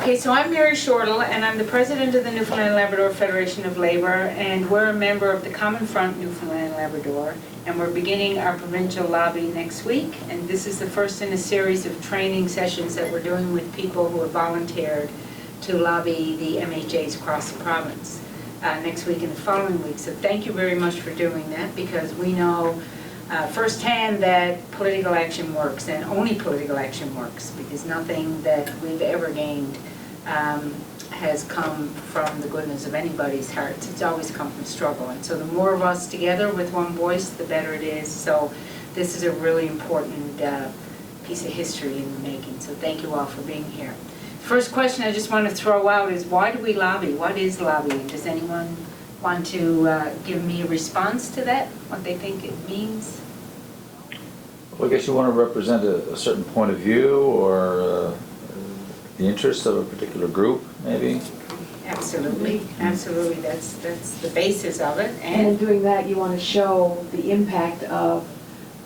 Okay, so I'm Mary Shortle, and I'm the president of the Newfoundland and Labrador Federation of Labor, and we're a member of the Common Front Newfoundland and Labrador, and we're beginning our provincial lobby next week, and this is the first in a series of training sessions that we're doing with people who have volunteered to lobby the MHAs across the province next week and the following week. So thank you very much for doing that, because we know firsthand that political action works, and only political action works, because nothing that we've ever gained has come from the goodness of anybody's hearts. It's always come from struggle, and so the more of us together with one voice, the better it is. So this is a really important piece of history in the making, so thank you all for being here. First question I just want to throw out is, why do we lobby? What is lobbying? Does anyone want to give me a response to that, what they think it means? Well, I guess you want to represent a certain point of view, or the interests of a particular group, maybe? Absolutely, absolutely. That's the basis of it. And in doing that, you want to show the impact of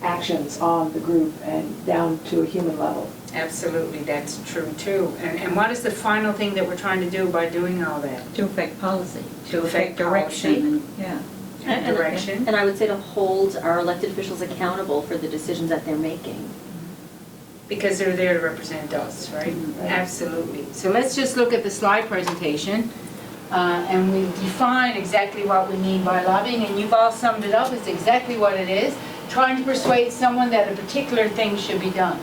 actions on the group and down to a human level. Absolutely, that's true too. And what is the final thing that we're trying to do by doing all that? To affect policy. To affect direction. Yeah. And direction. And I would say to hold our elected officials accountable for the decisions that they're making. Because they're there to represent us, right? Right. Absolutely. So let's just look at the slide presentation, and we define exactly what we mean by lobbying, and you've all summed it up. It's exactly what it is: trying to persuade someone that a particular thing should be done.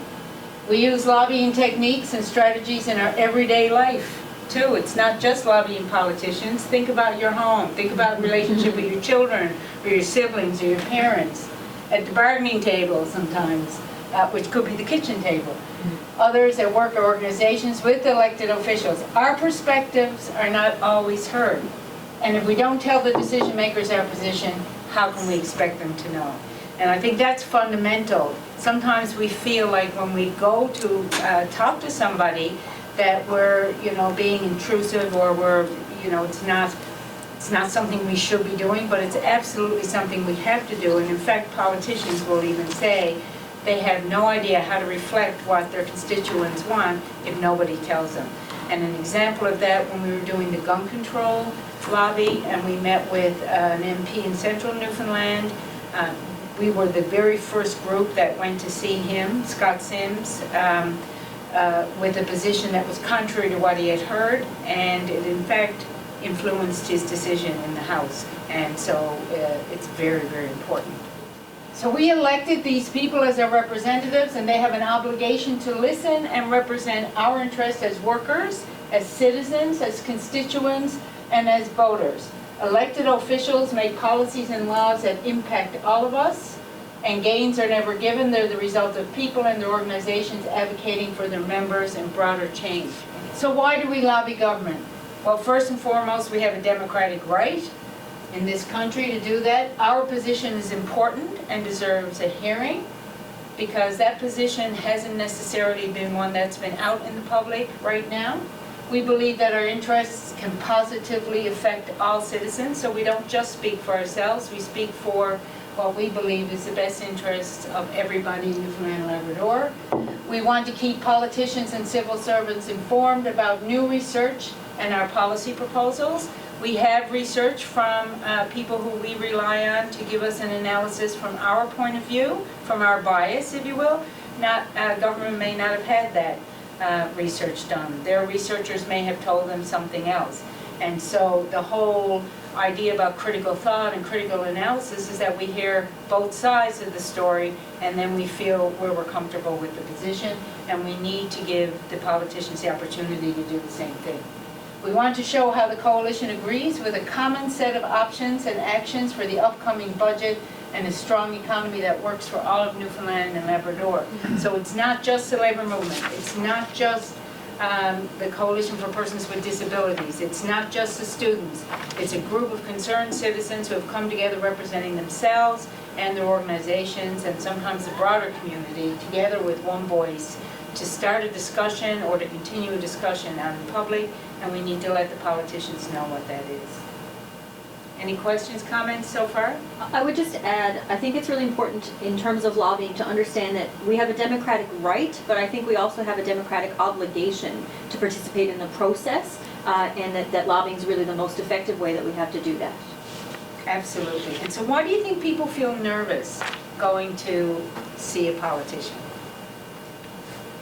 We use lobbying techniques and strategies in our everyday life too. It's not just lobbying politicians. Think about your home. Think about relationship with your children, or your siblings, or your parents. At the bargaining table sometimes, which could be the kitchen table. Others at work or organizations with elected officials. Our perspectives are not always heard. And if we don't tell the decision makers our position, how can we expect them to know? And I think that's fundamental. Sometimes we feel like when we go to talk to somebody that we're, being intrusive, or we're, it's not something we should be doing, but it's absolutely something we have to do. And in fact, politicians will even say they have no idea how to reflect what their constituents want if nobody tells them. And an example of that, when we were doing the gun control lobby, and we met with an MP in central Newfoundland, we were the very first group that went to see him, Scott Sims, with a position that was contrary to what he had heard, and it in fact influenced his decision in the House. And so it's very, very important. So we elected these people as our representatives, and they have an obligation to listen and represent our interests as workers, as citizens, as constituents, and as voters. Elected officials make policies and laws that impact all of us, and gains are never given. They're the result of people and their organizations advocating for their members and broader change. So why do we lobby government? Well, first and foremost, we have a democratic right in this country to do that. Our position is important and deserves a hearing, because that position hasn't necessarily been one that's been out in the public right now. We believe that our interests can positively affect all citizens, so we don't just speak for ourselves, we speak for what we believe is the best interests of everybody in Newfoundland and Labrador. We want to keep politicians and civil servants informed about new research and our policy proposals. We have research from people who we rely on to give us an analysis from our point of view, from our bias, if you will. Government may not have had that research done. Their researchers may have told them something else. And so the whole idea about critical thought and critical analysis is that we hear both sides of the story, and then we feel where we're comfortable with the position, and we need to give the politicians the opportunity to do the same thing. We want to show how the coalition agrees with a common set of options and actions for the upcoming budget and a strong economy that works for all of Newfoundland and Labrador. So it's not just the labor movement. It's not just the Coalition for Persons with Disabilities. It's not just the students. It's a group of concerned citizens who have come together representing themselves and their organizations, and sometimes the broader community, together with one voice to start a discussion or to continue a discussion out in public, and we need to let the politicians know what that is. Any questions, comments so far? I would just add, I think it's really important in terms of lobbying to understand that we have a democratic right, but I think we also have a democratic obligation to participate in the process, and that lobbying is really the most effective way that we have to do that. Absolutely. And so why do you think people feel nervous going to see a politician?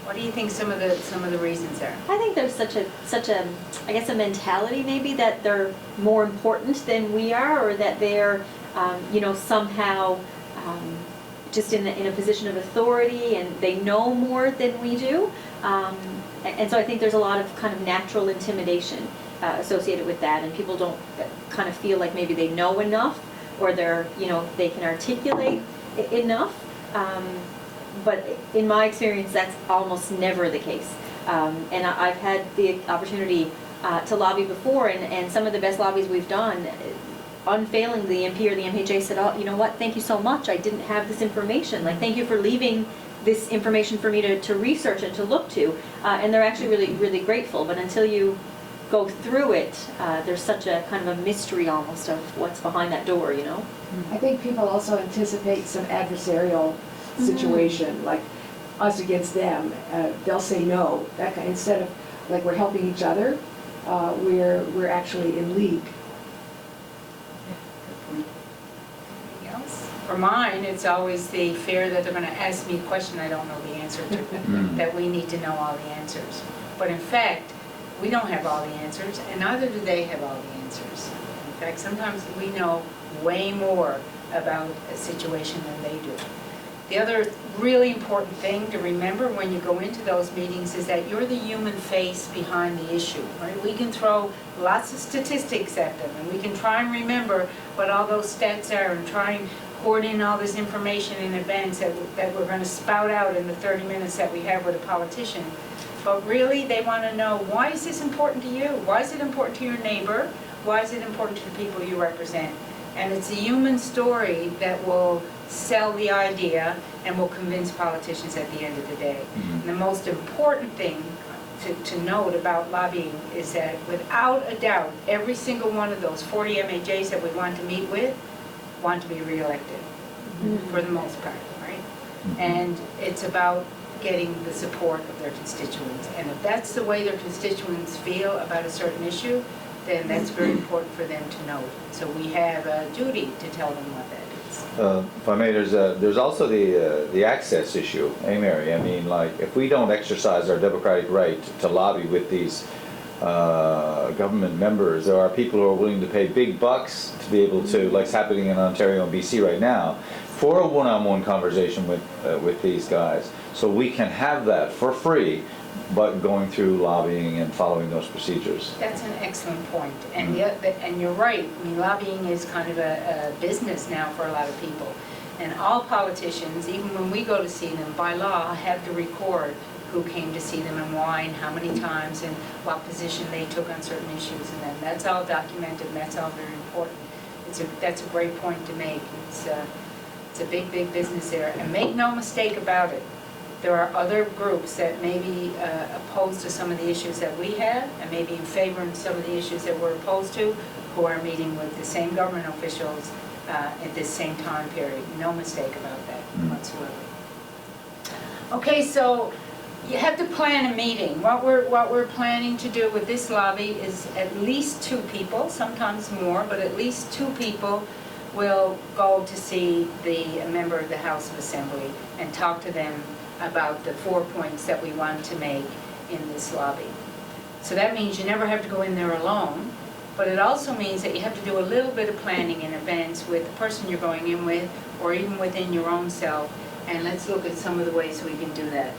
What do you think some of the reasons are? I think there's such a I guess a mentality maybe that they're more important than we are, or that they're somehow just in a position of authority and they know more than we do. And so I think there's a lot of kind of natural intimidation associated with that, and people don't kind of feel like maybe they know enough, or they can articulate enough. But in my experience, that's almost never the case. And I've had the opportunity to lobby before, and some of the best lobbies we've done, unfailingly, the MP or the MHA said, "Oh, you know what, thank you so much, I didn't have this information. Like, thank you for leaving this information for me to research and to look to." And they're actually really, really grateful. But until you go through it, there's such a kind of a mystery almost of what's behind that door, I think people also anticipate some adversarial situation, like us against them. They'll say no. That kind, instead of like we're helping each other, we're actually in league. Anything else? For mine, it's always the fear that they're going to ask me a question I don't know the answer to, that we need to know all the answers. But in fact, we don't have all the answers, and neither do they have all the answers. In fact, sometimes we know way more about a situation than they do. The other really important thing to remember when you go into those meetings is that you're the human face behind the issue, right? We can throw lots of statistics at them, and we can try and remember what all those stats are and try and hoard in all this information in advance that we're going to spout out in the 30 minutes that we have with a politician. But really, they want to know, why is this important to you? Why is it important to your neighbor? Why is it important to the people you represent? And it's a human story that will sell the idea and will convince politicians at the end of the day. And the most important thing to note about lobbying is that without a doubt, every single one of those 40 MHAs that we want to meet with want to be reelected, for the most part, right? And it's about getting the support of their constituents. And if that's the way their constituents feel about a certain issue, then that's very important for them to know. So we have a duty to tell them what that is. If I may, there's also the access issue, Mary? I mean, like, if we don't exercise our democratic right to lobby with these government members, there are people who are willing to pay big bucks to be able to, like it's happening in Ontario and BC right now, for a one-on-one conversation with these guys. So we can have that for free, but going through lobbying and following those procedures. That's an excellent point. And and you're right. I mean, lobbying is kind of a business now for a lot of people. And all politicians, even when we go to see them, by law, have to record who came to see them and why and how many times and what position they took on certain issues. And then that's all documented, and that's all very important. That's a great point to make. It's a big, big business there. And make no mistake about it, there are other groups that may be opposed to some of the issues that we have, and maybe in favor of some of the issues that we're opposed to, who are meeting with the same government officials at this same time period. No mistake about that whatsoever. Okay, so you have to plan a meeting. What we're planning to do with this lobby is at least 2 people, sometimes more, but at least 2 people will go to see a member of the House of Assembly and talk to them about the 4 points that we want to make in this lobby. So that means you never have to go in there alone, but it also means that you have to do a little bit of planning in advance with the person you're going in with, or even within your own self, and let's look at some of the ways we can do that.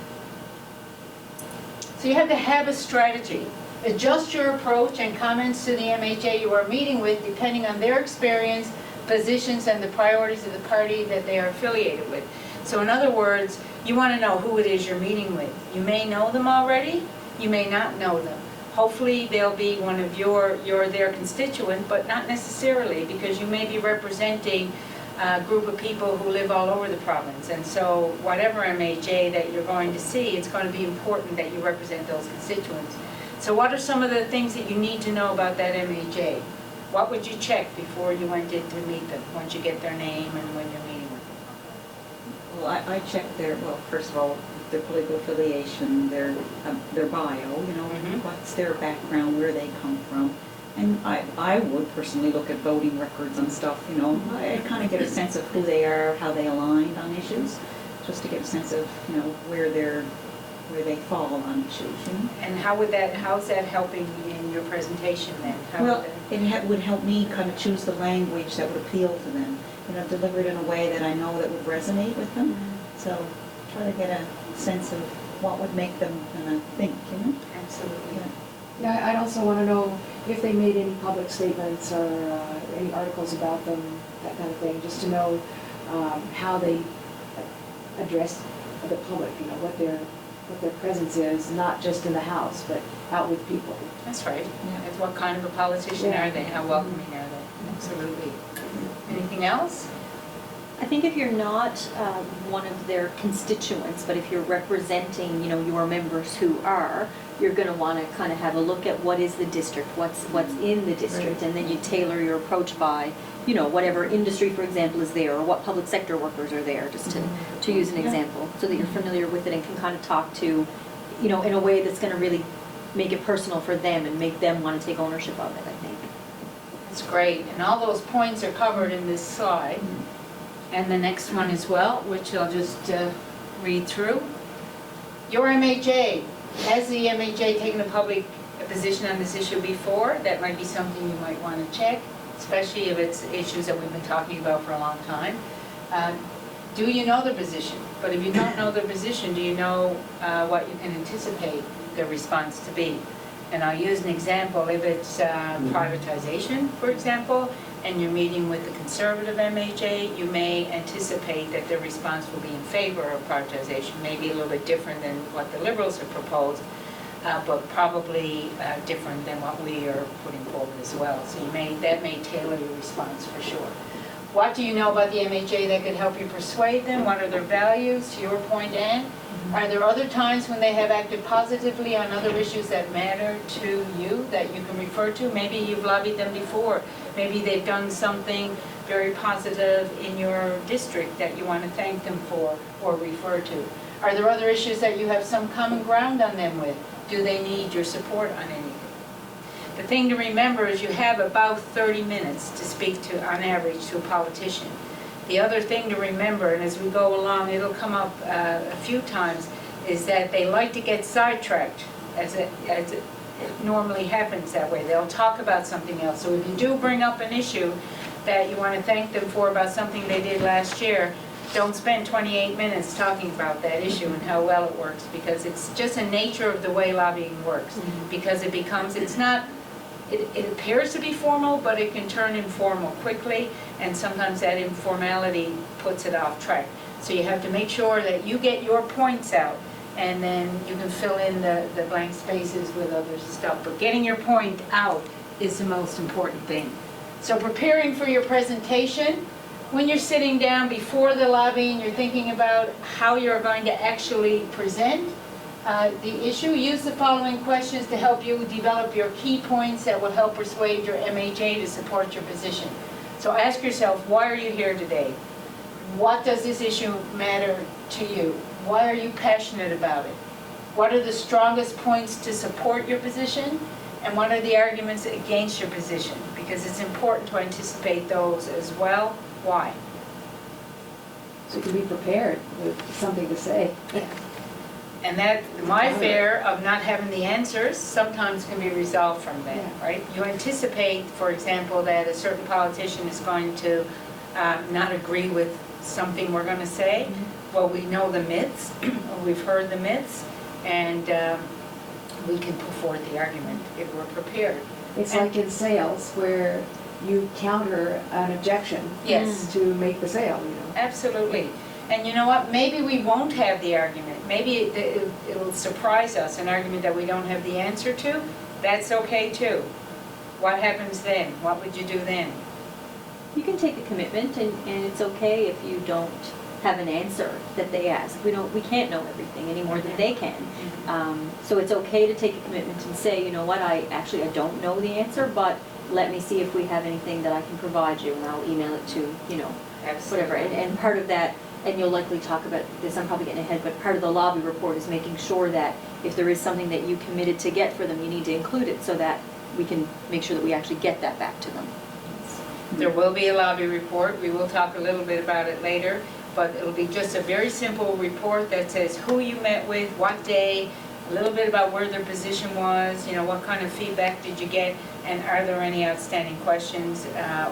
So you have to have a strategy. Adjust your approach and comments to the MHA you are meeting with depending on their experience, positions, and the priorities of the party that they are affiliated with. So in other words, you want to know who it is you're meeting with. You may know them already, you may not know them. Hopefully they'll be one of you're their constituent, but not necessarily, because you may be representing a group of people who live all over the province. And so whatever MHA that you're going to see, it's going to be important that you represent those constituents. So what are some of the things that you need to know about that MHA? What would you check before you went in to meet them, once you get their name and when you're meeting with them? Well, I checked their, well, first of all, their political affiliation, their bio, you know, Mhm. what's their background, where they come from. And I would personally look at voting records and stuff, you know. I kind of get a sense of who they are, how they aligned on issues, just to get a sense of, you know, where they fall on issues, you know. And how's that helping in your presentation then? How would Well, that- it would help me kind of choose the language that would appeal to them, you know, deliver it in a way that I know that would resonate with them. So try to get a sense of what would make them kind of think, you know. Absolutely. Yeah. Yeah, I'd also want to know if they made any public statements or any articles about them, that kind of thing, just to know how they address the public, you know, what their presence is, not just in the House, but out with people. That's right. Yeah. And what kind of a politician Yeah. are they? How welcoming are they? Absolutely. Anything else? I think if you're not one of their constituents, but if you're representing, you know, your members who are, you're going to want to kind of have a look at what is the district, what's in the district, and then you tailor your approach by, you know, whatever industry, for example, is there, or what public sector workers are there, just to use an Yeah. example, so that you're familiar with it and can kind of talk to, you know, in a way that's going to really make it personal for them and make them want to take ownership of it, I think. That's great. And all those points are covered in this slide. And the next one as well, which I'll just read through. Your MHA, has the MHA taken a public position on this issue before? That might be something you might want to check, especially if it's issues that we've been talking about for a long time. Do you know their position? But if you don't know their position, do you know what you can anticipate their response to be? And I'll use an example. If it's privatization, for example, and you're meeting with the conservative MHA, you may anticipate that their response will be in favor of privatization, maybe a little bit different than what the Liberals have proposed, but probably different than what we are putting forward as well. So that may tailor your response for sure. What do you know about the MHA that could help you persuade them? What are their values, to your point, Anne? Are there other times when they have acted positively on other issues that matter to you that you can refer to? Maybe you've lobbied them before. Maybe they've done something very positive in your district that you want to thank them for or refer to. Are there other issues that you have some common ground on them with? Do they need your support on anything? The thing to remember is you have about 30 minutes to speak to, on average, to a politician. The other thing to remember, and as we go along, it'll come up a few times, is that they like to get sidetracked, as it normally happens that way. They'll talk about something else. So if you do bring up an issue that you want to thank them for about something they did last year, don't spend 28 minutes talking about that issue and how well it works, because it's just a nature of the way lobbying works. Because it becomes, it's not, it appears to be formal, but it can turn informal quickly, and sometimes that informality puts it off track. So you have to make sure that you get your points out, and then you can fill in the blank spaces with other stuff. But getting your point out is the most important thing. So preparing for your presentation, when you're sitting down before the lobbying, you're thinking about how you're going to actually present the issue. Use the following questions to help you develop your key points that will help persuade your MHA to support your position. So ask yourself, why are you here today? What does this issue matter to you? Why are you passionate about it? What are the strongest points to support your position? And what are the arguments against your position? Because it's important to anticipate those as well. Why? So you can be prepared with something to say. And that, my fear of not having the answers sometimes can be resolved from that, Yeah. right? You anticipate, for example, that a certain politician is going to not agree with something we're going to say. Well, we know the myths, we've heard the myths, and we can put forth the argument if we're prepared. It's like in sales where you counter an objection Yes. to make the sale, you know. Absolutely. And you know what? Maybe we won't have the argument. Maybe it'll surprise us, an argument that we don't have the answer to. That's okay too. What happens then? What would you do then? You can take a commitment, and it's okay if you don't have an answer that they ask. We can't know everything any more than they can. So it's okay to take a commitment and say, you know what, I don't know the answer, but let me see if we have anything that I can provide you, and I'll email it to, whatever. And part of that, and you'll likely talk about this, I'm probably getting ahead, but part of the lobby report is making sure that if there is something that you committed to get for them, you need to include it so that we can make sure that we actually get that back to them. There will be a lobby report. We will talk a little bit about it later, but it'll be just a very simple report that says who you met with, what day, a little bit about where their position was, what kind of feedback did you get, and are there any outstanding questions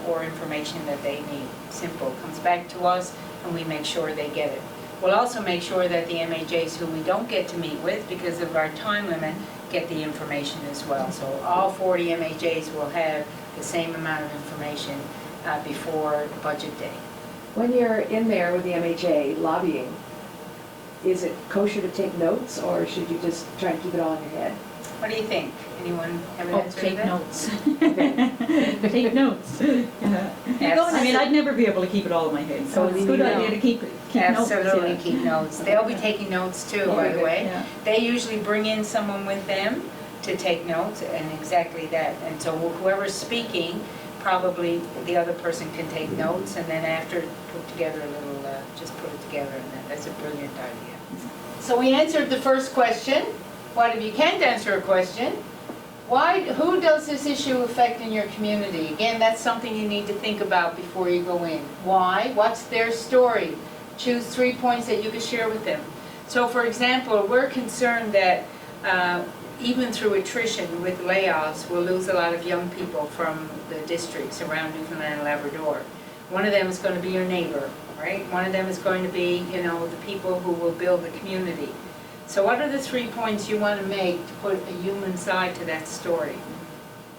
or information that they need. Simple. Comes back to us, and we make sure they get it. We'll also make sure that the MHAs who we don't get to meet with because of our time limit get the information as well. So all 40 MHAs will have the same amount of information before budget day. When you're in there with the MHA lobbying, is it kosher to take notes, or should you just try and keep it all in your head? What do you think? Anyone have an Oh, answer to take that? notes. Take notes. I mean, I'd never be able to keep it all in my head, so it's a good idea to keep notes. Absolutely, yeah. keep notes. They'll be taking notes too, by the way. Yeah. They usually bring in someone with them to take notes, and exactly that. And so whoever's speaking, probably the other person can take notes, and then after put together a little, just put it together, and that's a brilliant idea. So we answered the first question. What if you can't answer a question? Who does this issue affect in your community? Again, that's something you need to think about before you go in. Why? What's their story? Choose 3 points that you can share with them. So for example, we're concerned that even through attrition with layoffs, we'll lose a lot of young people from the districts around Newfoundland and Labrador. One of them is going to be your neighbor, right? One of them is going to be, the people who will build the community. So what are the 3 points you want to make to put a human side to that story?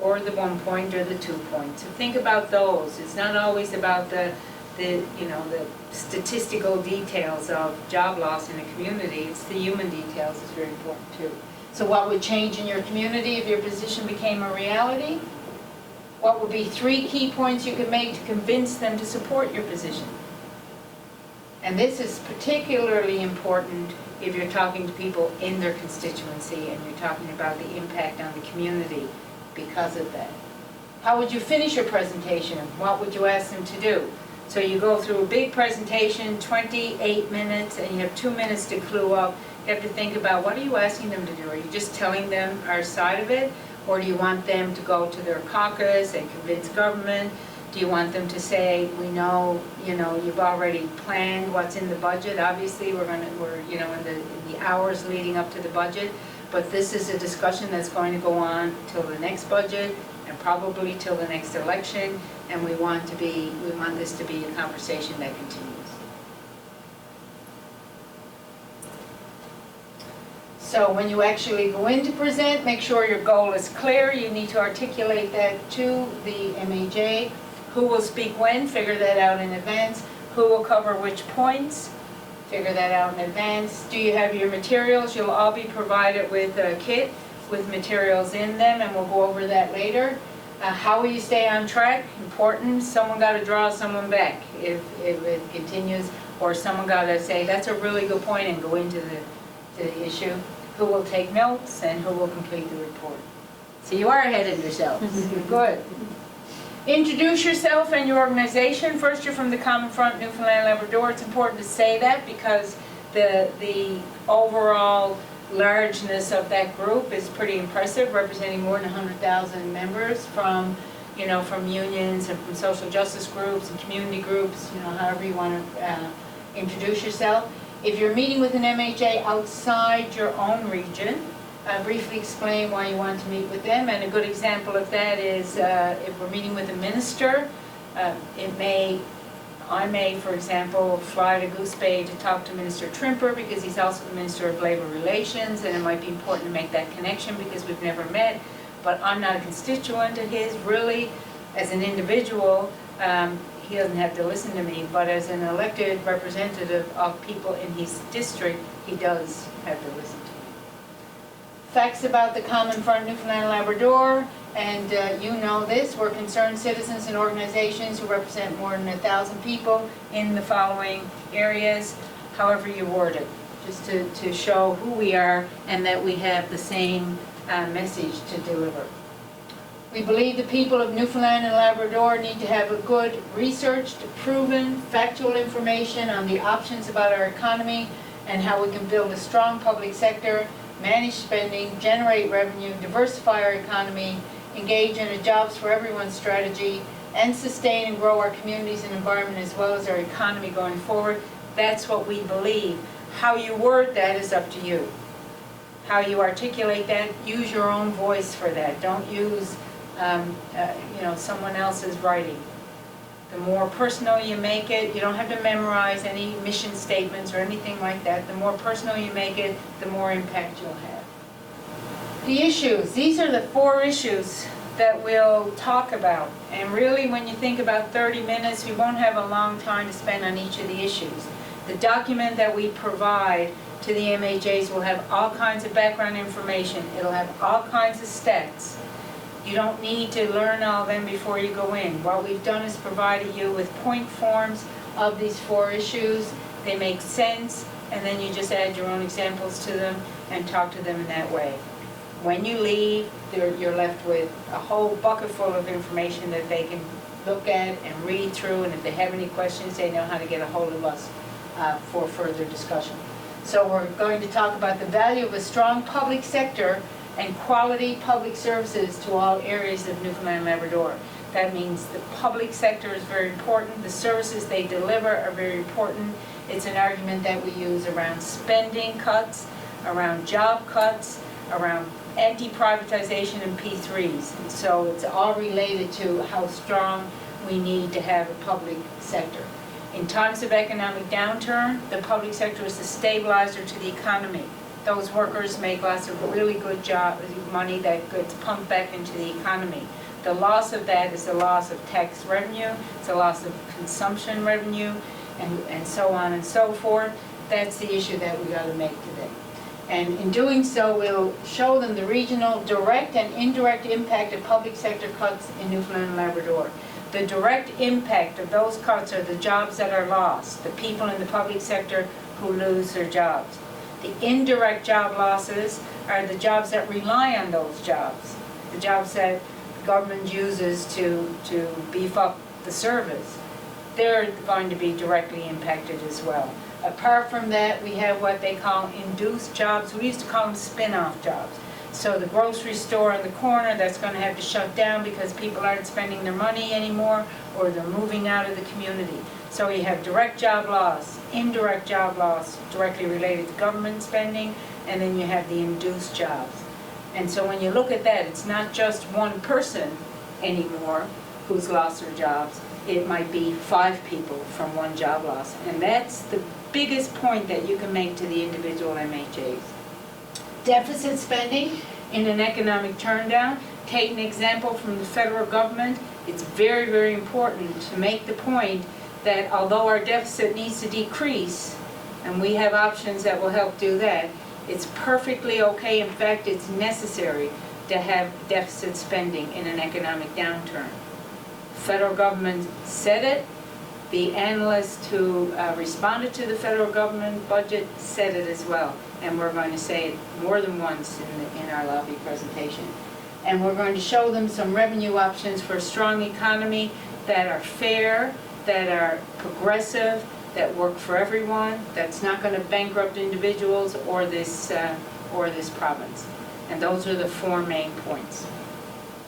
Or the 1 point or the 2 points. So think about those. It's not always about the statistical details of job loss in a community. It's the human details that's very important too. So what would change in your community if your position became a reality? What would be 3 key points you could make to convince them to support your position? And this is particularly important if you're talking to people in their constituency and you're talking about the impact on the community because of that. How would you finish your presentation? What would you ask them to do? So you go through a big presentation, 28 minutes, and you have 2 minutes to clue up. You have to think about, what are you asking them to do? Are you just telling them our side of it? Or do you want them to go to their caucus and convince government? Do you want them to say, we know, you've already planned what's in the budget? Obviously, we're in the hours leading up to the budget, but this is a discussion that's going to go on till the next budget and probably till the next election, and we want this to be a conversation that continues. So when you actually go in to present, make sure your goal is clear. You need to articulate that to the MHA. Who will speak when? Figure that out in advance. Who will cover which points? Figure that out in advance. Do you have your materials? You'll all be provided with a kit with materials in them, and we'll go over that later. How will you stay on track? Important. Someone got to draw someone back if it continues, or someone got to say, that's a really good point, and go into the issue. Who will take notes, and who will complete the report? So you are ahead of yourselves. Good. Introduce yourself and your organization. First, you're from the Common Front, Newfoundland and Labrador. It's important to say that because the overall largeness of that group is pretty impressive, representing more than 100,000 members from unions and from social justice groups and community groups, however you want to introduce yourself. If you're meeting with an MHA outside your own region, briefly explain why you want to meet with them. And a good example of that is if we're meeting with a minister, I may, for example, fly to Goose Bay to talk to Minister Trimper because he's also the Minister of Labour Relations, and it might be important to make that connection because we've never met, but I'm not a constituent of his really. As an individual, he doesn't have to listen to me, but as an elected representative of people in his district, he does have to listen to me. Facts about the Common Front Newfoundland and Labrador, and you know this, we're concerned citizens and organizations who represent more than 1,000 people in the following areas, however you word it, just to show who we are and that we have the same message to deliver. We believe the people of Newfoundland and Labrador need to have a good researched, proven, factual information on the options about our economy and how we can build a strong public sector, manage spending, generate revenue, diversify our economy, engage in a jobs for everyone strategy, and sustain and grow our communities and environment as well as our economy going forward. That's what we believe. How you word that is up to you. How you articulate that, use your own voice for that. Don't use someone else's writing. The more personal you make it, you don't have to memorize any mission statements or anything like that. The more personal you make it, the more impact you'll have. The issues, these are the 4 issues that we'll talk about. And really, when you think about 30 minutes, you won't have a long time to spend on each of the issues. The document that we provide to the MHAs will have all kinds of background information. It'll have all kinds of stats. You don't need to learn all of them before you go in. What we've done is provided you with point forms of these 4 issues. They make sense, and then you just add your own examples to them and talk to them in that way. When you leave, you're left with a whole bucket full of information that they can look at and read through, and if they have any questions, they know how to get a hold of us for further discussion. So we're going to talk about the value of a strong public sector and quality public services to all areas of Newfoundland and Labrador. That means the public sector is very important, the services they deliver are very important. It's an argument that we use around spending cuts, around job cuts, around anti-privatization and P3s. And so it's all related to how strong we need to have a public sector. In times of economic downturn, the public sector is the stabilizer to the economy. Those workers make lots of really good money that gets pumped back into the economy. The loss of that is the loss of tax revenue, it's a loss of consumption revenue, and so on and so forth. That's the issue that we got to make today. And in doing so, we'll show them the regional direct and indirect impact of public sector cuts in Newfoundland and Labrador. The direct impact of those cuts are the jobs that are lost, the people in the public sector who lose their jobs. The indirect job losses are the jobs that rely on those jobs, the jobs that the government uses to beef up the service. They're going to be directly impacted as well. Apart from that, we have what they call induced jobs. We used to call them spin-off jobs. So the grocery store on the corner, that's going to have to shut down because people aren't spending their money anymore, or they're moving out of the community. So you have direct job loss, indirect job loss directly related to government spending, and then you have the induced jobs. And so when you look at that, it's not just one person anymore who's lost their jobs. It might be 5 people from one job loss. And that's the biggest point that you can make to the individual MHAs. Deficit spending in an economic turndown. Take an example from the federal government. It's very, very important to make the point that although our deficit needs to decrease, and we have options that will help do that, it's perfectly okay, in fact it's necessary, to have deficit spending in an economic downturn. Federal government said it, the analyst who responded to the federal government budget said it as well, and we're going to say it more than once in our lobby presentation. And we're going to show them some revenue options for a strong economy that are fair, that are progressive, that work for everyone, that's not going to bankrupt individuals or this province. And those are the 4 main points.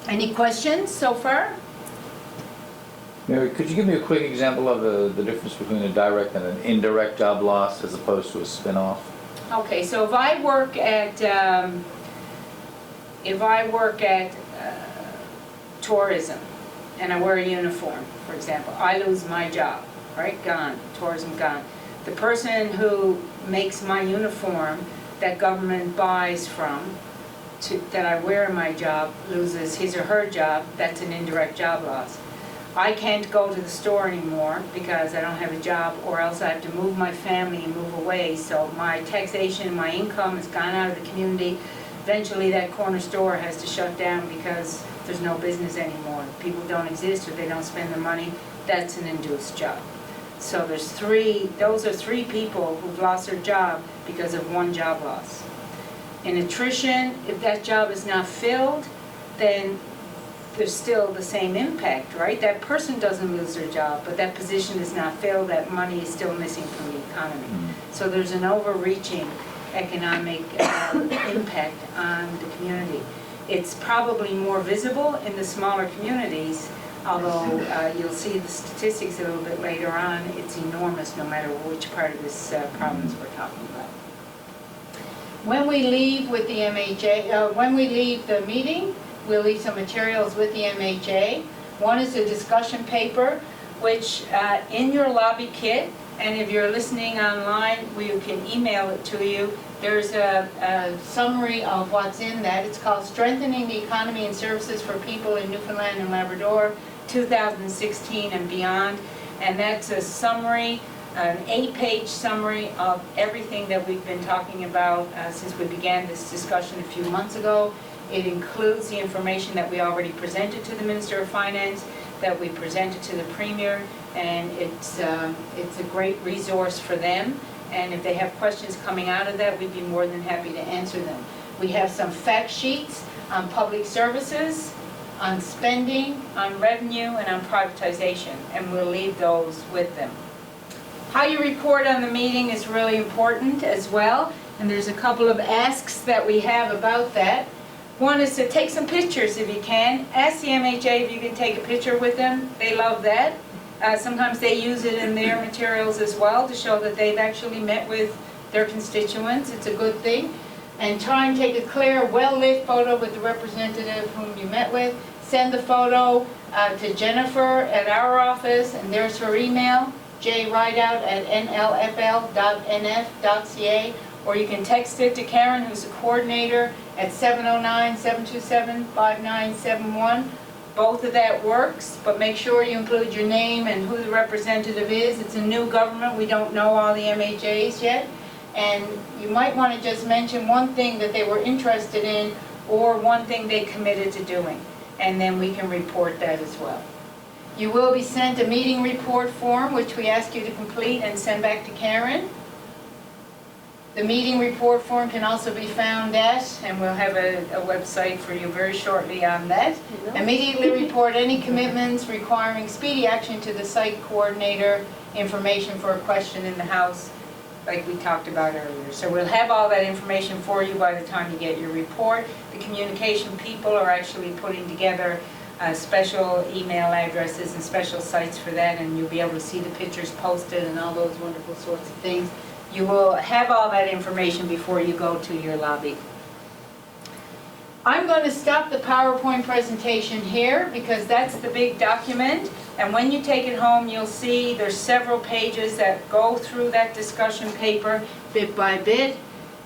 Any questions so far? Mary, could you give me a quick example of the difference between a direct and an indirect job loss as opposed to a spin-off? Okay, so if I work at tourism and I wear a uniform, for example, I lose my job, right? Gone, tourism gone. The person who makes my uniform that government buys from, that I wear in my job, loses his or her job. That's an indirect job loss. I can't go to the store anymore because I don't have a job, or else I have to move my family and move away. So my taxation, my income has gone out of the community. Eventually that corner store has to shut down because there's no business anymore. People don't exist or they don't spend their money. That's an induced job. So those are 3 people who've lost their job because of one job loss. In attrition, if that job is not filled, then there's still the same impact, right? That person doesn't lose their job, but that position is not filled, that money is still missing from the economy. So there's an overreaching economic impact on the community. It's probably more visible in the smaller communities, although you'll see the statistics a little bit later on. It's enormous no matter which part of this province we're talking about. When we leave with the MHA, when we leave the meeting, we'll leave some materials with the MHA. One is a discussion paper, which in your lobby kit, and if you're listening online, we can email it to you. There's a summary of what's in that. It's called Strengthening the Economy and Services for People in Newfoundland and Labrador, 2016 and beyond. And that's a summary, an 8-page summary of everything that we've been talking about since we began this discussion a few months ago. It includes the information that we already presented to the Minister of Finance, that we presented to the Premier, and it's a great resource for them. And if they have questions coming out of that, we'd be more than happy to answer them. We have some fact sheets on public services, on spending, on revenue, and on privatization, and we'll leave those with them. How you report on the meeting is really important as well, and there's a couple of asks that we have about that. One is to take some pictures if you can. Ask the MHA if you can take a picture with them. They love that. Sometimes they use it in their materials as well to show that they've actually met with their constituents. It's a good thing. And try and take a clear, well-lit photo with the representative whom you met with. Send the photo to Jennifer at our office, and there's her email, jrideout@nlfl.nf.ca, or you can text it to Karen, who's the coordinator, at 709-727-5971. Both of that works, but make sure you include your name and who the representative is. It's a new government. We don't know all the MHAs yet. And you might want to just mention one thing that they were interested in or one thing they committed to doing. And then we can report that as well. You will be sent a meeting report form, which we ask you to complete and send back to Karen. The meeting report form can also be found at, and we'll have a website for you very shortly on that. Immediately report any commitments requiring speedy action to the site coordinator, information for a question in the House, like we talked about earlier. So we'll have all that information for you by the time you get your report. The communication people are actually putting together special email addresses and special sites for that, and you'll be able to see the pictures posted and all those wonderful sorts of things. You will have all that information before you go to your lobby. I'm going to stop the PowerPoint presentation here because that's the big document, and when you take it home you'll see there's several pages that go through that discussion paper bit by bit,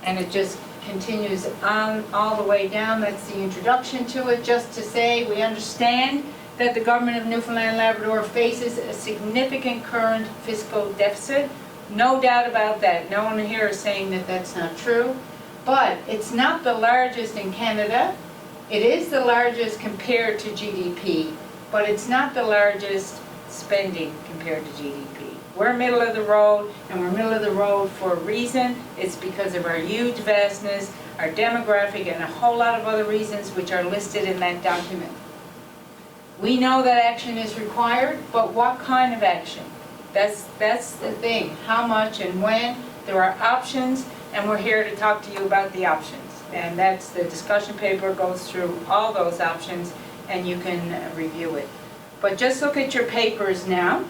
and it just continues on all the way down. That's the introduction to it, just to say we understand that the government of Newfoundland and Labrador faces a significant current fiscal deficit. No doubt about that. No one here is saying that that's not true. But it's not the largest in Canada. It is the largest compared to GDP, but it's not the largest spending compared to GDP. We're middle of the road, and we're middle of the road for a reason. It's because of our huge vastness, our demographic, and a whole lot of other reasons which are listed in that document. We know that action is required, but what kind of action? That's the thing. How much and when? There are options, and we're here to talk to you about the options. And that's the discussion paper goes through all those options, and you can review it. But just look at your papers now,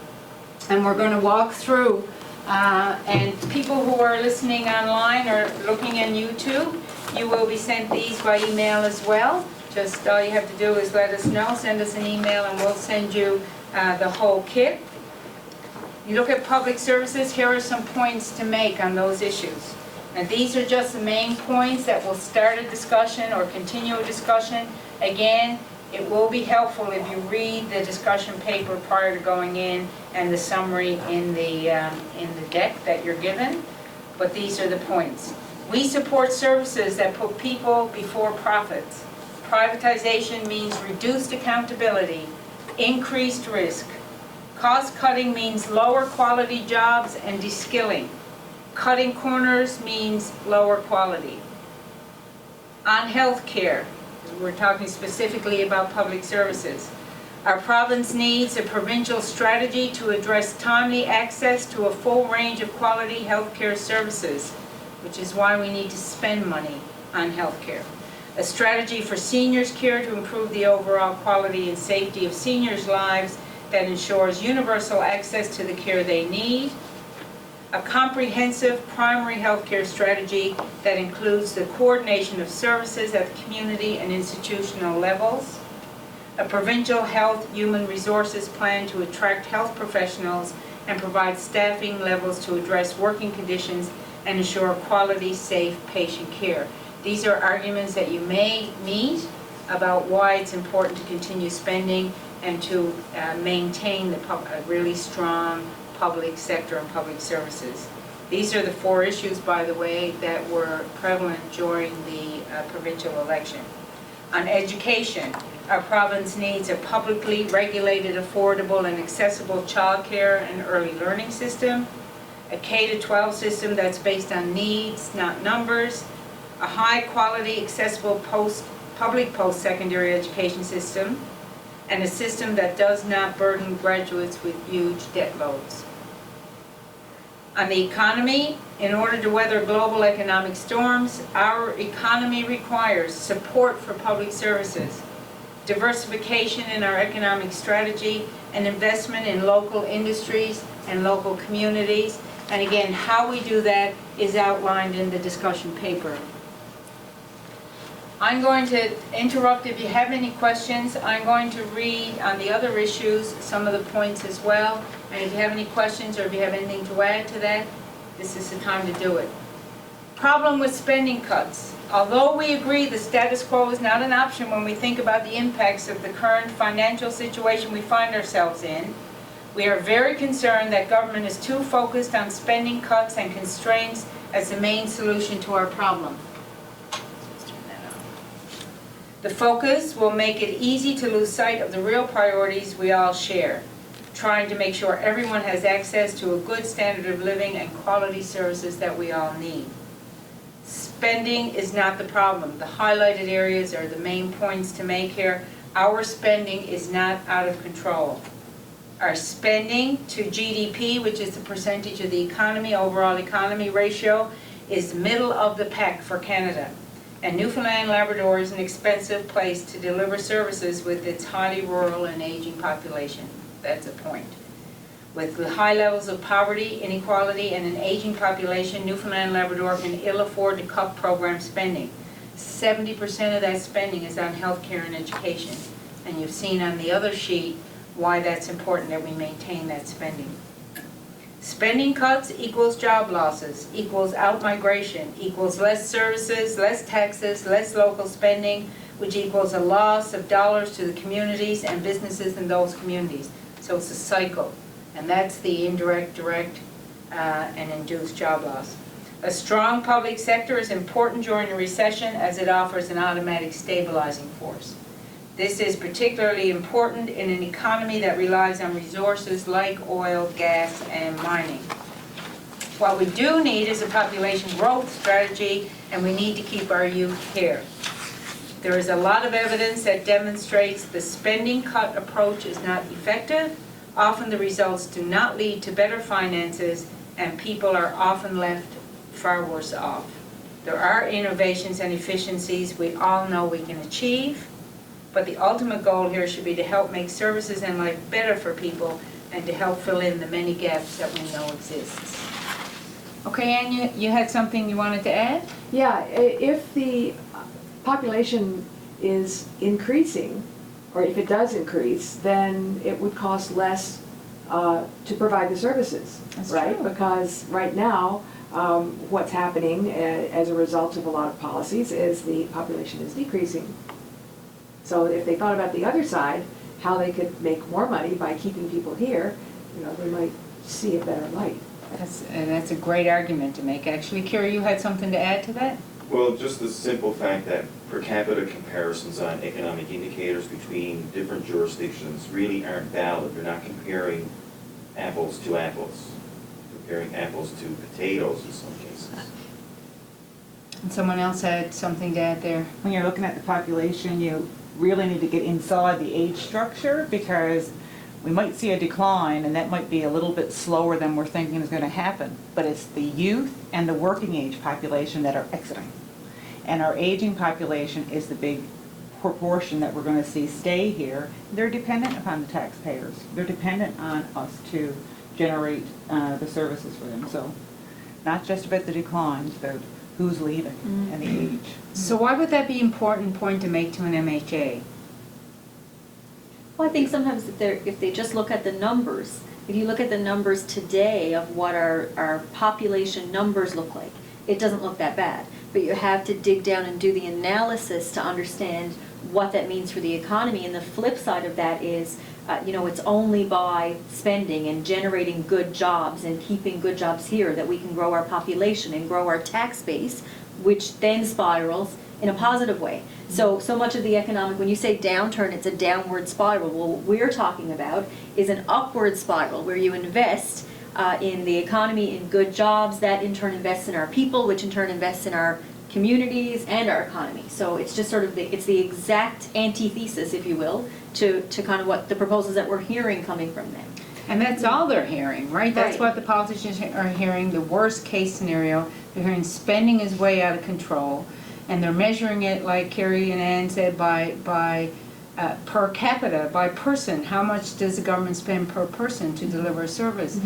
and we're going to walk through. And people who are listening online or looking on YouTube, you will be sent these by email as well. Just all you have to do is let us know, send us an email, and we'll send you the whole kit. You look at public services, here are some points to make on those issues. And these are just the main points that will start a discussion or continue a discussion. Again, it will be helpful if you read the discussion paper prior to going in and the summary in the deck that you're given. But these are the points. We support services that put people before profits. Privatization means reduced accountability, increased risk. Cost cutting means lower quality jobs and de-skilling. Cutting corners means lower quality. On health care, We're talking specifically about public services. Our province needs a provincial strategy to address timely access to a full range of quality healthcare services, which is why we need to spend money on healthcare. A strategy for seniors care to improve the overall quality and safety of seniors' lives that ensures universal access to the care they need. A comprehensive primary healthcare strategy that includes the coordination of services at the community and institutional levels. A provincial health human resources plan to attract health professionals and provide staffing levels to address working conditions and ensure quality, safe patient care. These are arguments that you may meet about why it's important to continue spending and to maintain a really strong public sector and public services. These are the 4 issues, by the way, that were prevalent during the provincial election. On education, our province needs a publicly regulated, affordable, and accessible childcare and early learning system, a K-12 system that's based on needs, not numbers, a high-quality, accessible public post-secondary education system, and a system that does not burden graduates with huge debt loads. On the economy, in order to weather global economic storms, our economy requires support for public services, diversification in our economic strategy, and investment in local industries and local communities. And again, how we do that is outlined in the discussion paper. I'm going to interrupt if you have any questions. I'm going to read on the other issues some of the points as well. And if you have any questions or if you have anything to add to that, this is the time to do it. Problem with spending cuts. Although we agree the status quo is not an option when we think about the impacts of the current financial situation we find ourselves in, we are very concerned that government is too focused on spending cuts and constraints as the main solution to our problem. The focus will make it easy to lose sight of the real priorities we all share, trying to make sure everyone has access to a good standard of living and quality services that we all need. Spending is not the problem. The highlighted areas are the main points to make here. Our spending is not out of control. Our spending to GDP, which is the percentage of the economy, overall economy ratio, is middle of the pack for Canada. And Newfoundland and Labrador is an expensive place to deliver services with its highly rural and aging population. That's a point. With the high levels of poverty, inequality, and an aging population, Newfoundland and Labrador can ill afford to cut program spending. 70% of that spending is on healthcare and education. And you've seen on the other sheet why that's important that we maintain that spending. Spending cuts equals job losses, equals out-migration, equals less services, less taxes, less local spending, which equals a loss of dollars to the communities and businesses in those communities. So it's a cycle, and that's the indirect, direct, and induced job loss. A strong public sector is important during a recession as it offers an automatic stabilizing force. This is particularly important in an economy that relies on resources like oil, gas, and mining. What we do need is a population growth strategy, and we need to keep our youth here. There is a lot of evidence that demonstrates the spending cut approach is not effective. Often the results do not lead to better finances, and people are often left far worse off. There are innovations and efficiencies we all know we can achieve, but the ultimate goal here should be to help make services and life better for people and to help fill in the many gaps that we know exists. Okay, Anne, you had something you wanted to add? Yeah, if the population is increasing, or if it does increase, then it would cost less to provide the services, That's right? true. Because right now, what's happening as a result of a lot of policies is the population is decreasing. So if they thought about the other side, how they could make more money by keeping people here, they might see a better light. That's a great argument to make, actually. Kira, you had something to add to that? Well, just the simple fact that per capita comparisons on economic indicators between different jurisdictions really aren't valid. They're not comparing apples to apples. Comparing apples to potatoes in some cases. And someone else had something to add there. When you're looking at the population, you really need to get inside the age structure, because we might see a decline, and that might be a little bit slower than we're thinking is going to happen. But it's the youth and the working age population that are exiting. And our aging population is the big proportion that we're going to see stay here. They're dependent upon the taxpayers. They're dependent on us to generate the services for them. So not just about the declines, but who's leaving and the age. So why would that be an important point to make to an MHA? Well, I think sometimes if they just look at the numbers, if you look at the numbers today of what our population numbers look like, it doesn't look that bad. But you have to dig down and do the analysis to understand what that means for the economy. And the flip side of that is, it's only by spending and generating good jobs and keeping good jobs here that we can grow our population and grow our tax base, which then spirals in a positive way. So much of the economic, when you say downturn, it's a downward spiral. Well, what we're talking about is an upward spiral where you invest in the economy, in good jobs, that in turn invests in our people, which in turn invests in our communities and our economy. So it's just sort of it's the exact antithesis, if you will, to kind of what the proposals that we're hearing coming from them. And that's all they're hearing, right? That's Right. what the politicians are hearing, the worst case scenario. They're hearing spending is way out of control, and they're measuring it, like Carrie and Ann said, by per capita, by person. How much does the government spend per person to deliver a service?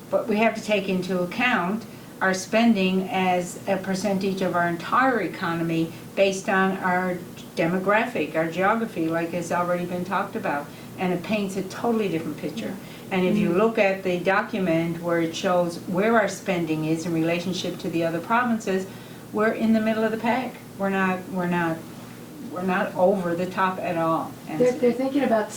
But we have to take into account our spending as a percentage of our entire economy based on our demographic, our geography, like has already been talked about. And it paints a totally different picture. And if you look at the document where it shows where our spending is in relationship to the other provinces, we're in the middle of the pack. We're not over the top at all. And They're thinking about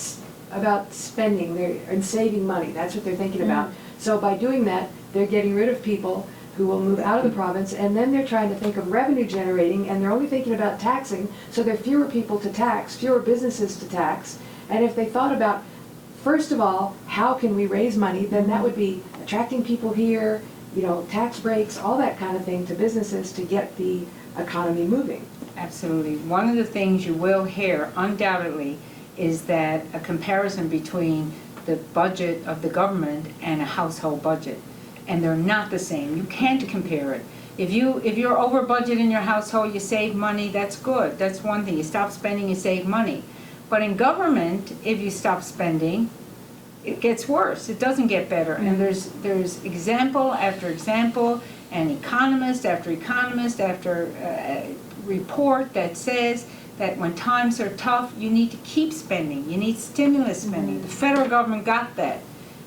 spending and saving money. That's what they're thinking about. So by doing that, they're getting rid of people who will move out of the province, and then they're trying to think of revenue generating, and they're only thinking about taxing, so there are fewer people to tax, fewer businesses to tax. And if they thought about, first of all, how can we raise money, then that would be attracting people here, tax breaks, all that kind of thing to businesses to get the economy moving. Absolutely. One of the things you will hear undoubtedly is that a comparison between the budget of the government and a household budget. And they're not the same. You can't compare it. If you're over budget in your household, you save money, that's good. That's one thing. You stop spending, you save money. But in government, if you stop spending, it gets worse. It doesn't get better. And there's example after example, and economist after economist after report that says that when times are tough, you need to keep spending. You need stimulus spending. The federal government got that.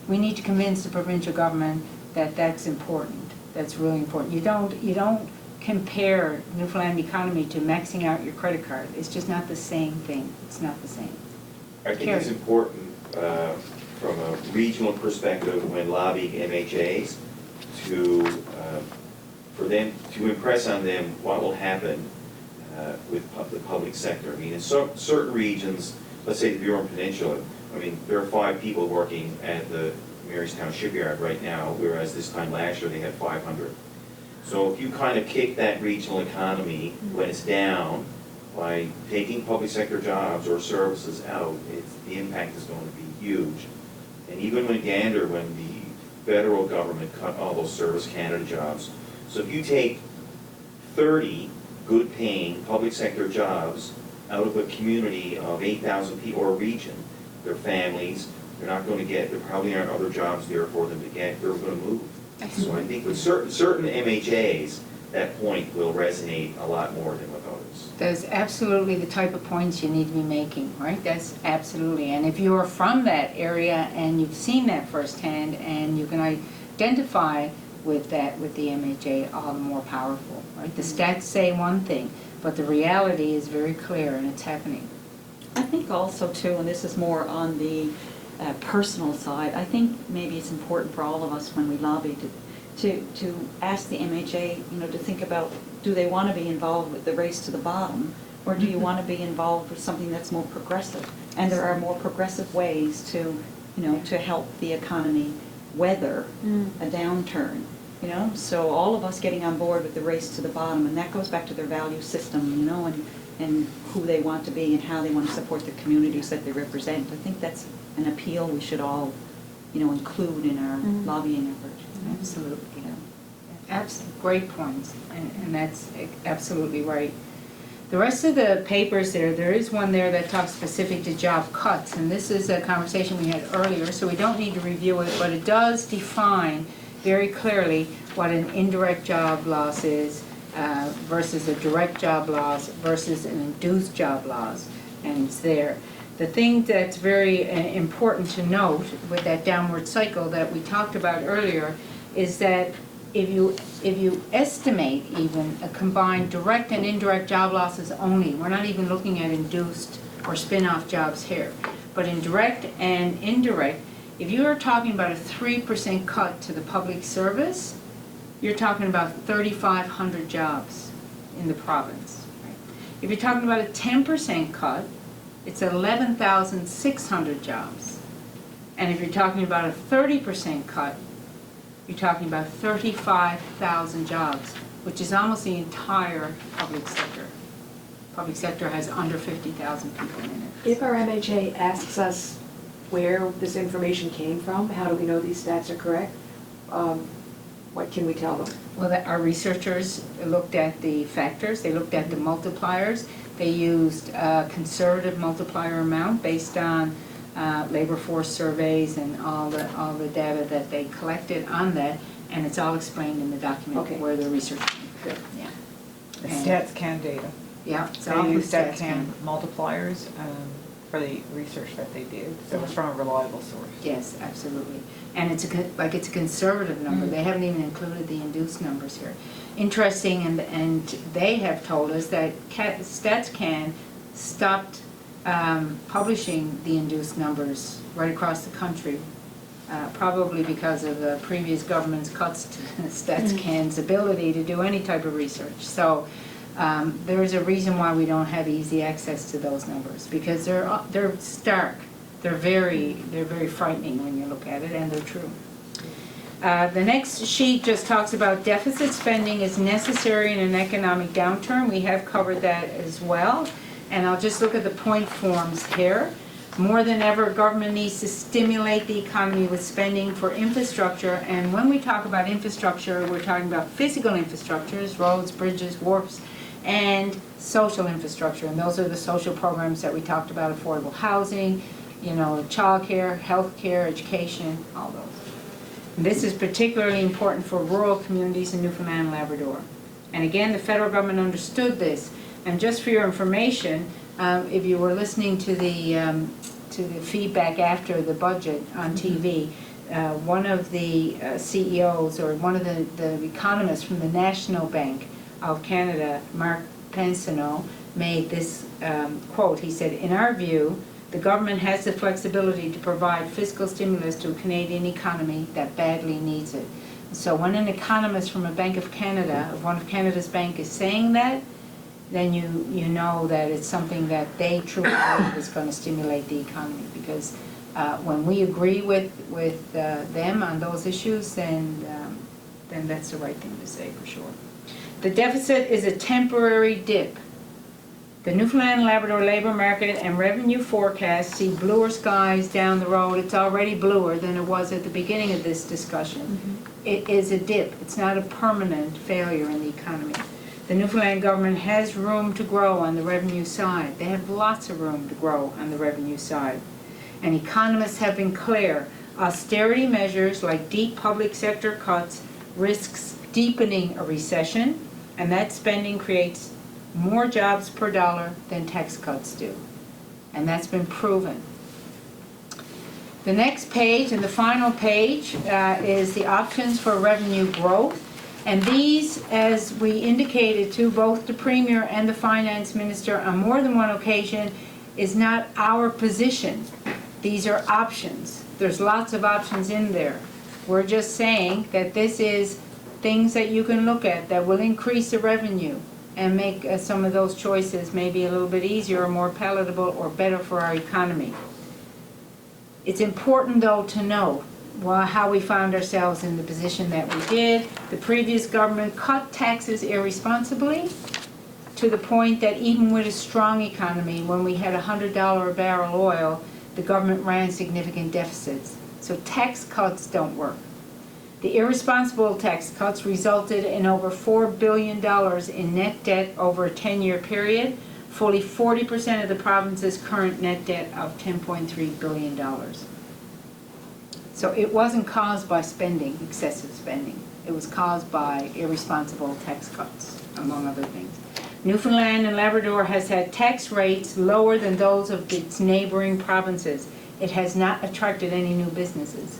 We need to convince the provincial government that that's important. That's really important. You don't compare Newfoundland economy to maxing out your credit card. It's just not the same thing. It's not the same. I think it's important from a regional perspective when lobbying MHAs for them to impress on them what will happen with the public sector. I mean, in certain regions, let's say the Bureau Peninsula, there are 5 people working at the Marystown shipyard right now, whereas this time last year they had 500. So if you kind of kick that regional economy when it's down by taking public sector jobs or services out, the impact is going to be huge. And even when the federal government cut all those Service Canada jobs, so if you take 30 good paying public sector jobs out of a community of 8,000 people or a region, their families, there probably aren't other jobs there for them to get, they're going to move. So I think with certain MHAs, that point will resonate a lot more than with others. That's absolutely the type of points you need to be making, right? That's absolutely. And if you are from that area and you've seen that firsthand and you can identify with that with the MHA, all the more powerful, right? The stats say one thing, but the reality is very clear and it's happening. I think also too, and this is more on the personal side, I think maybe it's important for all of us when we lobby to ask the MHA, to think about, do they want to be involved with the race to the bottom, or do you want to be involved with something that's more progressive? And there are more progressive ways to help the economy weather a downturn. you know? So all of us getting on board with the race to the bottom, and that goes back to their value system, you know, and who they want to be and how they want to support the communities that they represent. I think that's an appeal we should all, you know, include in our lobbying efforts. Absolutely. Great points, and that's absolutely right. The rest of the papers there is one there that talks specific to job cuts, and this is a conversation we had earlier, so we don't need to review it, but it does define very clearly what an indirect job loss is versus a direct job loss versus an induced job loss, and it's there. The thing that's very important to note with that downward cycle that we talked about earlier is that if you estimate even a combined direct and indirect job losses only, we're not even looking at induced or spin-off jobs here, but in direct and indirect, if you are talking about a 3% cut to the public service, you're talking about 3,500 jobs in the province. Right? If you're talking about a 10% cut, it's 11,600 jobs. And if you're talking about a 30% cut, you're talking about 35,000 jobs, which is almost the entire public sector. Public sector has under 50,000 people in it. If our MHA asks us where this information came from, how do we know these stats are correct? What can we tell them? Well, our researchers looked at the factors, they looked at the multipliers, they used a conservative multiplier amount based on labor force surveys and all the data that they collected on that, and it's all explained in the document where the research came from. Yeah. The StatsCan data. Yeah, it's all They from used StatsCan. StatsCan multipliers for the research that they did, so it's from a reliable source. Yes, absolutely. And it's a conservative number. They haven't even included the induced numbers here. Interesting, and they have told us that StatsCan stopped publishing the induced numbers right across the country, probably because of the previous government's cuts to StatsCan's ability to do any type of research. So there is a reason why we don't have easy access to those numbers, because they're stark. They're very frightening when you look at it, and they're true. The next sheet just talks about deficit spending is necessary in an economic downturn. We have covered that as well. And I'll just look at the point forms here. More than ever, government needs to stimulate the economy with spending for infrastructure. And when we talk about infrastructure, we're talking about physical infrastructures, roads, bridges, wharfs, and social infrastructure. And those are the social programs that we talked about, affordable housing, you know, childcare, healthcare, education, all those. And this is particularly important for rural communities in Newfoundland and Labrador. And again, the federal government understood this. And just for your information, if you were listening to the feedback after the budget on TV, one of the CEOs or one of the economists from the National Bank of Canada, Mark Pensineau, made this quote. He said, "In our view, the government has the flexibility to provide fiscal stimulus to a Canadian economy that badly needs it." So when an economist from a Bank of Canada, one of Canada's bank, is saying that, then you know that it's something that they truly believe is going to stimulate the economy. Because when we agree with them on those issues, then that's the right thing to say for sure. The deficit is a temporary dip. The Newfoundland and Labrador labor market and revenue forecasts see bluer skies down the road. It's already bluer than it was at the beginning of this discussion. It is a dip. It's not a permanent failure in the economy. The Newfoundland government has room to grow on the revenue side. They have lots of room to grow on the revenue side. And economists have been clear. Austerity measures like deep public sector cuts risks deepening a recession, and that spending creates more jobs per dollar than tax cuts do. And that's been proven. The next page and the final page is the options for revenue growth. And these, as we indicated to both the Premier and the Finance Minister on more than one occasion, is not our position. These are options. There's lots of options in there. We're just saying that this is things that you can look at that will increase the revenue and make some of those choices maybe a little bit easier or more palatable or better for our economy. It's important, though, to know how we found ourselves in the position that we did. The previous government cut taxes irresponsibly to the point that even with a strong economy, when we had $100 a barrel oil, the government ran significant deficits. So tax cuts don't work. The irresponsible tax cuts resulted in over $4 billion in net debt over a 10-year period, fully 40% of the province's current net debt of $10.3 billion. So it wasn't caused by spending, excessive spending. It was caused by irresponsible tax cuts, among other things. Newfoundland and Labrador has had tax rates lower than those of its neighboring provinces. It has not attracted any new businesses.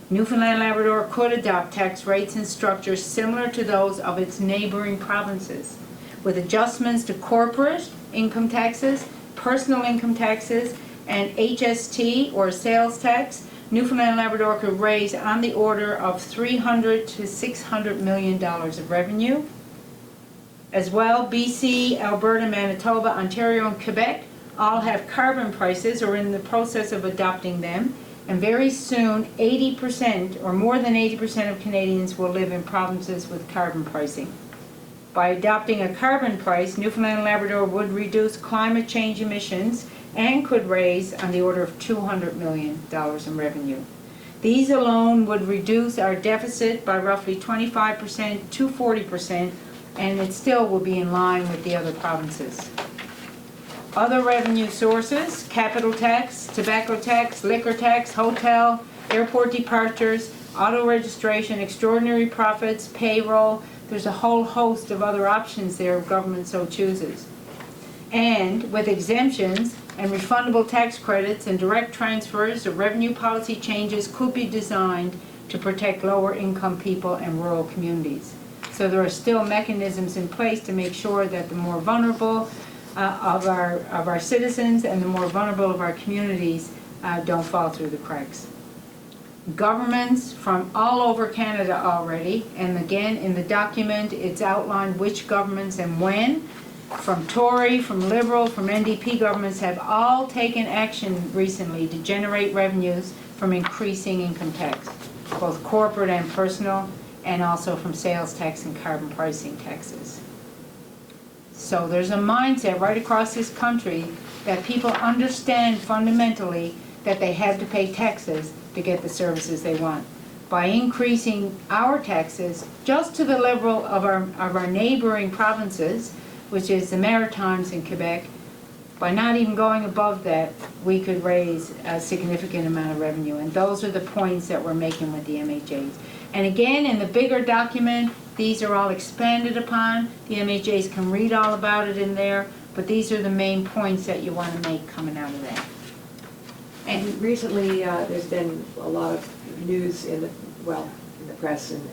Newfoundland and Labrador could adopt tax rates and structures similar to those of its neighboring provinces, with adjustments to corporate income taxes, personal income taxes, and HST or sales tax. Newfoundland and Labrador could raise on the order of $300 to $600 million of revenue. As well, BC, Alberta, Manitoba, Ontario, and Quebec all have carbon prices or are in the process of adopting them. And very soon, 80% or more than 80% of Canadians will live in provinces with carbon pricing. By adopting a carbon price, Newfoundland and Labrador would reduce climate change emissions and could raise on the order of $200 million in revenue. These alone would reduce our deficit by roughly 25% to 40%, and it still will be in line with the other provinces. Other revenue sources: capital tax, tobacco tax, liquor tax, hotel, airport departures, auto registration, extraordinary profits, payroll. There's a whole host of other options there if government so chooses. And with exemptions and refundable tax credits and direct transfers, the revenue policy changes could be designed to protect lower income people and rural communities. So there are still mechanisms in place to make sure that the more vulnerable of our citizens and the more vulnerable of our communities don't fall through the cracks. Governments from all over Canada already, and again in the document it's outlined which governments and when, from Tory, from Liberal, from NDP governments have all taken action recently to generate revenues from increasing income tax, both corporate and personal, and also from sales tax and carbon pricing taxes. So there's a mindset right across this country that people understand fundamentally that they have to pay taxes to get the services they want. By increasing our taxes just to the level of our neighboring provinces, which is the Maritimes and Quebec, by not even going above that, we could raise a significant amount of revenue. And those are the points that we're making with the MHAs. And again, in the bigger document, these are all expanded upon. The MHAs can read all about it in there, but these are the main points that you want to make coming out of that. And recently, there's been a lot of news in the press and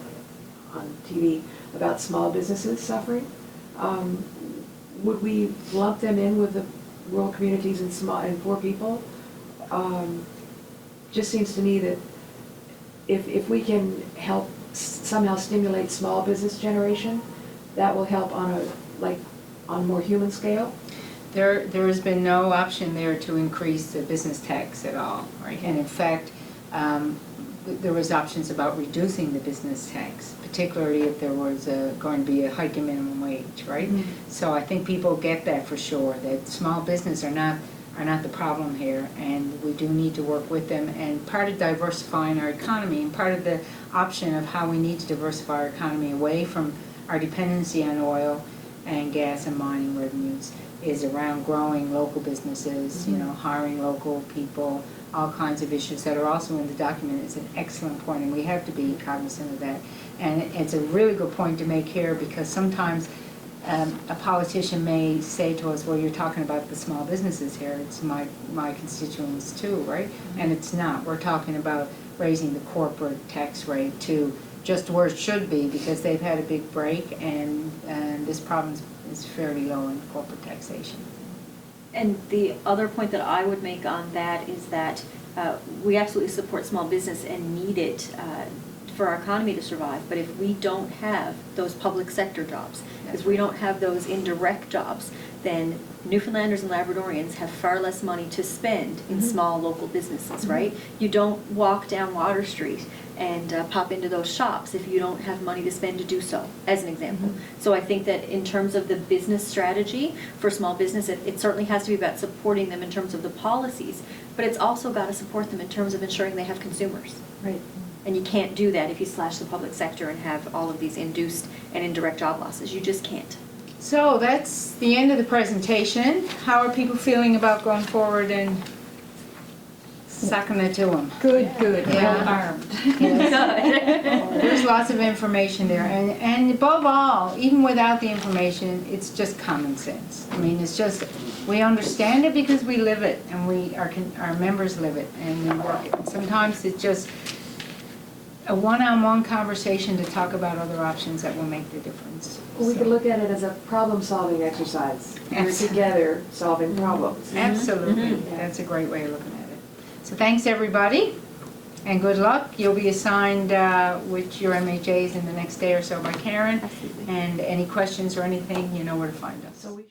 on TV about small businesses suffering. Would we lump them in with the rural communities and poor people? Just seems to me that if we can help somehow stimulate small business generation, that will help on a more human scale. There has been no option there to increase the business tax at all, right? And in fact, there was options about reducing the business tax, particularly if there was going to be a hike in minimum wage, right? Mm-hmm. So I think people get that for sure, that small business are not the problem here, and we do need to work with them. And part of diversifying our economy, and part of the option of how we need to diversify our economy away from our dependency on oil and gas and mining revenues, is around growing local businesses, mm-hmm. Hiring local people, all kinds of issues that are also in the document. It's an excellent point, and we have to be cognizant of that. And it's a really good point to make here, because sometimes a politician may say to us, well, you're talking about the small businesses here, it's my constituents too, right? Mm-hmm. And it's not. We're talking about raising the corporate tax rate to just where it should be, because they've had a big break, and this province is fairly low in corporate taxation. And the other point that I would make on that is that we absolutely support small business and need it for our economy to survive. But if we don't have those public sector jobs, if we don't have those indirect jobs, then Newfoundlanders and Labradorians have far less money to spend in small local businesses, right? You don't walk down Water Street and pop into those shops if you don't have money to spend to do so, as an example. So I think that in terms of the business strategy for small business, it certainly has to be about supporting them in terms of the policies, but it's also got to support them in terms of ensuring they have consumers. Right. And you can't do that if you slash the public sector and have all of these induced and indirect job losses. You just can't. So that's the end of the presentation. How are people feeling about going forward and sucking it to them? Good, good. Yeah. armed. There's lots of information there, and above all, even without the information, it's just common sense. I mean, it's just, we understand it because we live it, and our members live it, and we work it. Sometimes it's just a one-on-one conversation to talk about other options that will make the difference. We could look at it as a problem-solving exercise. We're Absolutely. together solving problems. Absolutely, that's a great way of looking at it. So thanks, everybody, and good luck. You'll be assigned with your MHAs in the next day or so by Karen, and any questions or anything, you know where to find us. So we